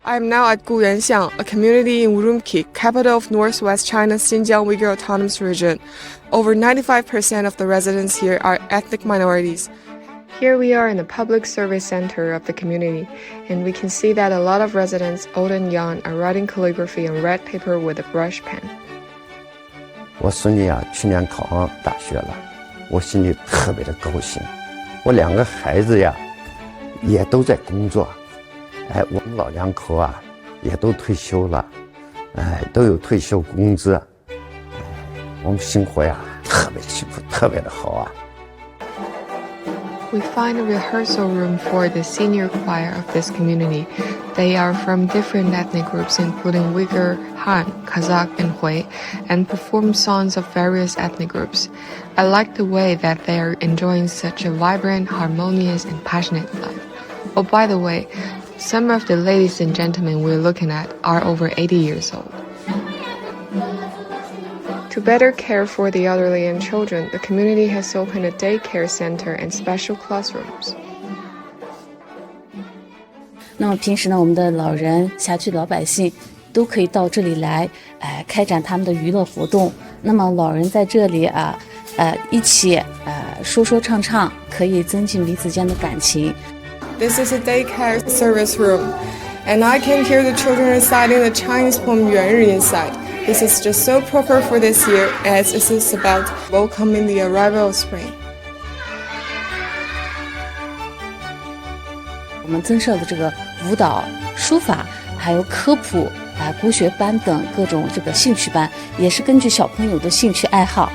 I'm now at Guyuanxiang, a community in Urumqi, capital of northwest China's Xinjiang Uyghur Autonomous Region. Over 95% of the residents here are ethnic minorities. Here we are in the public service center of the community, and we can see that a lot of residents, old and young, are writing calligraphy on red paper with a brush pen. 我孙女啊，去年考上大学了，我心里特别的高兴。我2个孩子呀，也都在工作。我们老2口啊，也都退休了，都有退休工资。我们生活呀，特别幸福，特别的好啊。We find a rehearsal room for the senior choir of this community. They are from different ethnic groups including Uyghur, Han, Kazakh, and Hui, and perform songs of various ethnic groups. I like the way that they are enjoying such a vibrant, harmonious, and passionate life. Oh, by the way, some of the ladies and gentlemen we're looking at are over 80 years old. To better care for the elderly and children, the community has opened a daycare center and special classrooms. 那么平时呢，我们的老人、辖区老百姓都可以到这里来，开展他们的娱乐活动。那么老人在这里一起说说唱唱，可以增进彼此间的感情。This is a daycare service room, and I can hear the children reciting the Chinese poem Yuan inside. This is just so proper for this year, as this is about welcoming the arrival of spring. 我们增设的这个舞蹈、书法，还有科普、国学班等各种这个兴趣班，也是根据小朋友的兴趣爱好